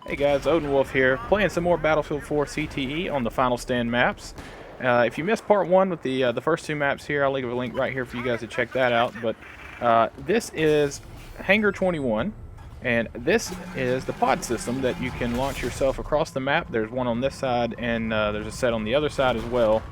Hey guys, Odin Wolf here, playing some more Battlefield 4 CTE on the Final Stand maps. If you missed part one with the first two maps here, I'll leave a link right here for you guys to check that out. But this is Hangar 21, and this is the pod system that you can launch yourself across the map. There's one on this side, and there's a set on the other side as well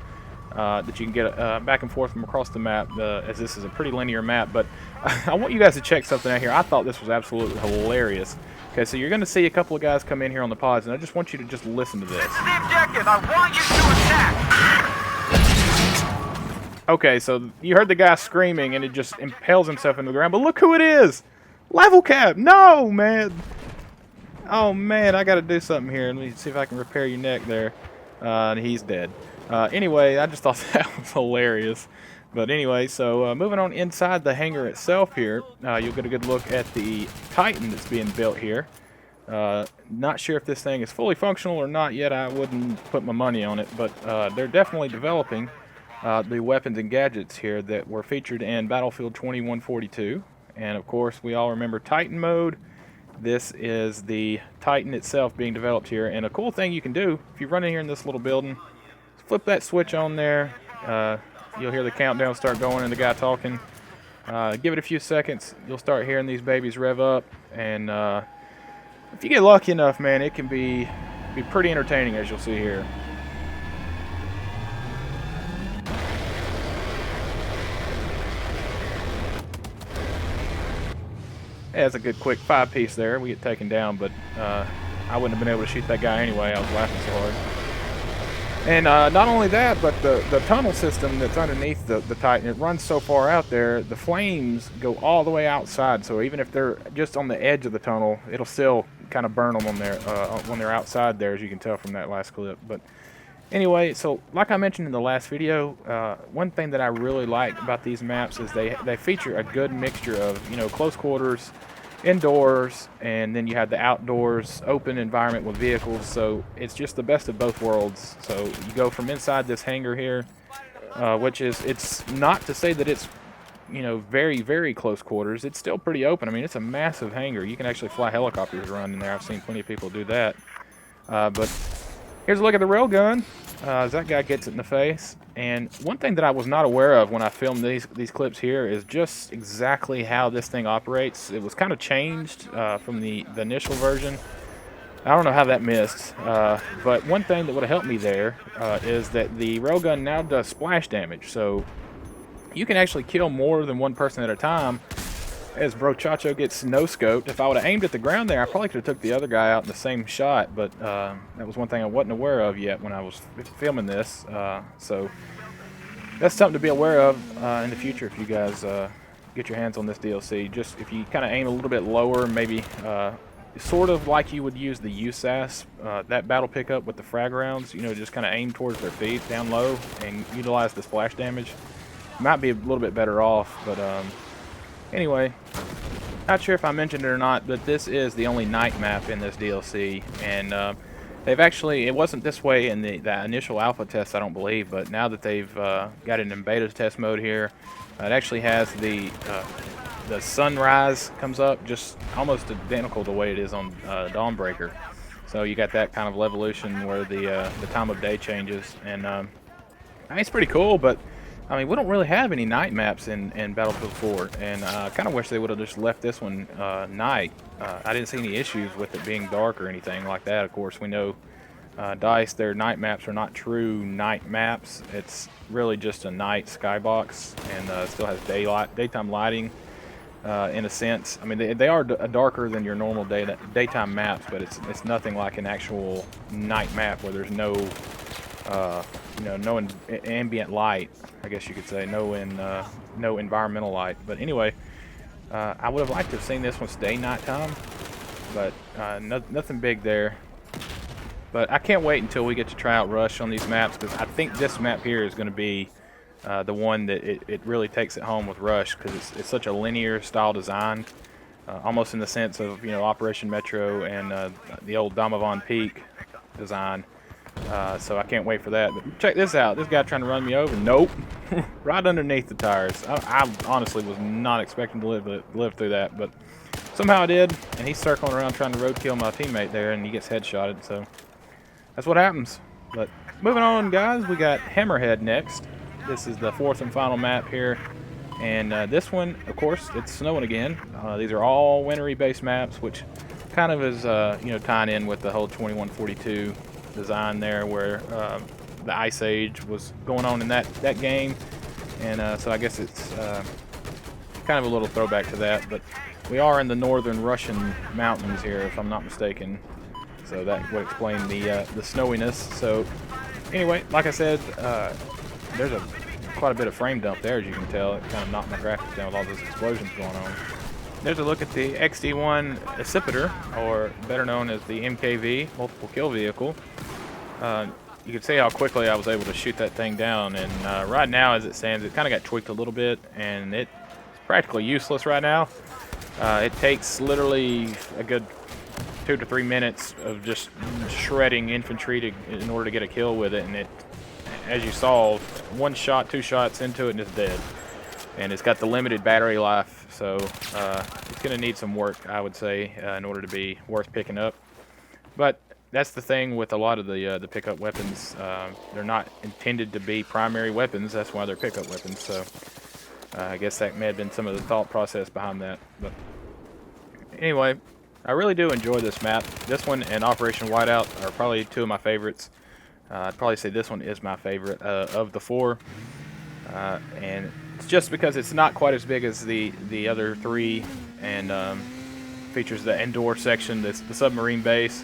that you can get back and forth from across the map, as this is a pretty linear map. But I want you guys to check something out here. I thought this was absolutely hilarious. Okay, so you're going to see a couple of guys come in here on the pods, and I just want you to just listen to this. This is the objective. I want you to attack. Okay, so you heard the guy screaming, and it just impales himself into the ground. But look who it is! Level Cap! No, man! Oh, man, I got to do something here. Let me see if I can repair your neck there. He's dead. Anyway, I just thought that was hilarious. But anyway, so moving on inside the hangar itself here, you'll get a good look at the Titan that's being built here. Not sure if this thing is fully functional or not yet. I wouldn't put my money on it, but they're definitely developing the weapons and gadgets here that were featured in Battlefield 2142. And of course, we all remember Titan mode. This is the Titan itself being developed here. And a cool thing you can do, if you run in here in this little building, flip that switch on there. You'll hear the countdown start going and the guy talking. Give it a few seconds, you'll start hearing these babies rev up, and if you get lucky enough, man, it can be pretty entertaining, as you'll see here. Yeah, it's a good quick 5-piece there. We get taken down, but I wouldn't have been able to shoot that guy anyway. I was laughing so hard. And not only that, but the tunnel system that's underneath the Titan, it runs so far out there, the flames go all the way outside. So even if they're just on the edge of the tunnel, it'll still kind of burn them on there when they're outside there, as you can tell from that last clip. But anyway, so like I mentioned in the last video, one thing that I really like about these maps is they feature a good mixture of, you know, close quarters, indoors, and then you have the outdoors open environment with vehicles. So it's just the best of both worlds. So you go from inside this hangar here, which is, it's not to say that it's, you know, very, very close quarters. It's still pretty open. I mean, it's a massive hangar. You can actually fly helicopters around in there. I've seen plenty of people do that. But here's a look at the railgun as that guy gets it in the face. And one thing that I was not aware of when I filmed these clips here is just exactly how this thing operates. It was kind of changed from the initial version. I don't know how that missed, but one thing that would have helped me there is that the railgun now does splash damage. So you can actually kill more than one person at a time. As Bro Chacho gets no-scoped, if I would have aimed at the ground there, I probably could have took the other guy out in the same shot, but that was one thing I wasn't aware of yet when I was filming this. So that's something to be aware of in the future if you guys get your hands on this DLC. Just if you kind of aim a little bit lower, maybe sort of like you would use the USAS, that battle pickup with the frag rounds, you know, just kind of aim towards their feet down low and utilize the splash damage. Might be a little bit better off, but anyway, not sure if I mentioned it or not, but this is the only night map in this DLC, and they've actually, it wasn't this way in the initial alpha test, I don't believe, but now that they've got it in beta test mode here, it actually has the sunrise comes up just almost identical to the way it is on Dawnbreaker. So you got that kind of evolution where the time of day changes, and I mean, it's pretty cool, but I mean, we don't really have any night maps in Battlefield 4, and I kind of wish they would have just left this one night. I didn't see any issues with it being dark or anything like that. Of course, we know DICE, their night maps are not true night maps. It's really just a night skybox, and still has daytime lighting in a sense. I mean, they are darker than your normal daytime maps, but it's nothing like an actual night map where there's no you know, no ambient light, I guess you could say, no environmental light. But anyway, I would have liked to have seen this one stay nighttime, but nothing big there. But I can't wait until we get to try out Rush on these maps, because I think this map here is going to be the one that it really takes it home with Rush, because it's such a linear style design, almost in the sense of, you know, Operation Metro and the old Domovan Peak design. So I can't wait for that. But check this out. This guy trying to run me over. Nope. right underneath the tires. I honestly was not expecting to live through that, but somehow I did. And he's circling around trying to roadkill my teammate there, and he gets headshotted. So that's what happens. But moving on, guys, we got Hammerhead next. This is the 4th and final map here. And this one, of course, it's snowing again. These are all wintry-based maps, which kind of is, you know, tying in with the whole 2142 design there, where the Ice Age was going on in that game. And so I guess it's kind of a little throwback to that. But we are in the northern Russian mountains here, if I'm not mistaken. So that would explain the snowiness. So anyway, like I said, there's quite a bit of frame dump there, as you can tell. It kind of knocked my graphics down with all those explosions going on. There's a look at the XD1 Accipiter, or better known as the MKV, multiple kill vehicle. You can see how quickly I was able to shoot that thing down, and right now, as it stands, it kind of got tweaked a little bit, and it's practically useless right now. It takes literally a good 2 to 3 minutes of just shredding infantry in order to get a kill with it, and it, as you saw, 1 shot, 2 shots into it and it's dead. And it's got the limited battery life, so it's going to need some work, I would say, in order to be worth picking up. But that's the thing with a lot of the pickup weapons. They're not intended to be primary weapons. That's why they're pickup weapons. So I guess that may have been some of the thought process behind that. But anyway, I really do enjoy this map. This one and Operation Whiteout are probably 2 of my favorites. I'd probably say this one is my favorite of the 4. And it's just because it's not quite as big as the other 3, and features the indoor section, the submarine base,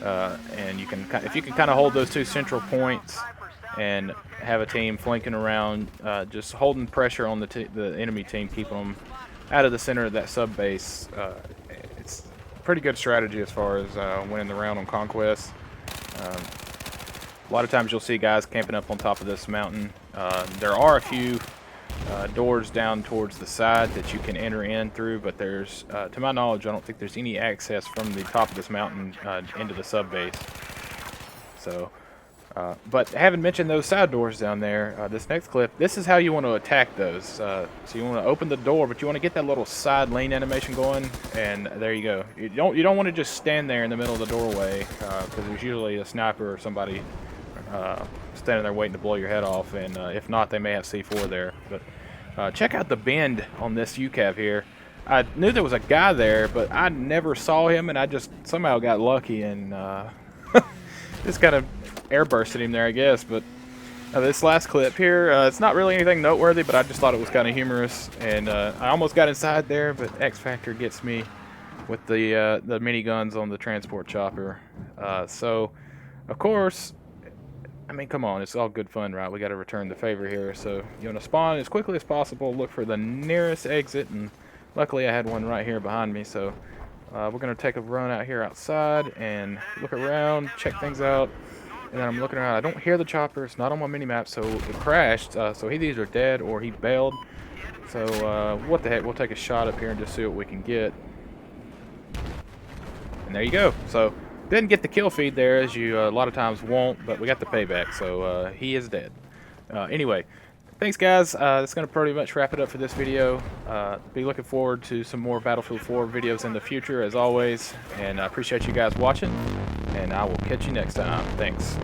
and if you can kind of hold those 2 central points and have a team flanking around, just holding pressure on the enemy team, keeping them out of the center of that sub base. It's a pretty good strategy as far as winning the round on conquest. A lot of times you'll see guys camping up on top of this mountain. There are a few doors down towards the side that you can enter in through, but there's, to my knowledge, I don't think there's any access from the top of this mountain into the sub base. So, but having mentioned those side doors down there, this next clip, this is how you want to attack those. So you want to open the door, but you want to get that little side lane animation going, and there you go. You don't want to just stand there in the middle of the doorway, because there's usually a sniper or somebody standing there waiting to blow your head off, and if not, they may have C4 there. But check out the bend on this UCAV here. I knew there was a guy there, but I never saw him, and I just somehow got lucky and just kind of airbursted him there, I guess. But this last clip here, it's not really anything noteworthy, but I just thought it was kind of humorous, and I almost got inside there, but X Factor gets me with the miniguns on the transport chopper. So, of course, I mean, come on, it's all good fun, right? We got to return the favor here. So you want to spawn as quickly as possible, look for the nearest exit, and luckily I had one right here behind me. So we're going to take a run out here outside and look around, check things out. And then I'm looking around. I don't hear the chopper. It's not on my mini-map, so it crashed. So he's either dead or he bailed. So what the heck, we'll take a shot up here and just see what we can get. And there you go. So didn't get the kill feed there, as you a lot of times won't, but we got the payback, so he is dead. Anyway, thanks guys. That's going to pretty much wrap it up for this video. Be looking forward to some more Battlefield 4 videos in the future, as always, and I appreciate you guys watching, and I will catch you next time. Thanks.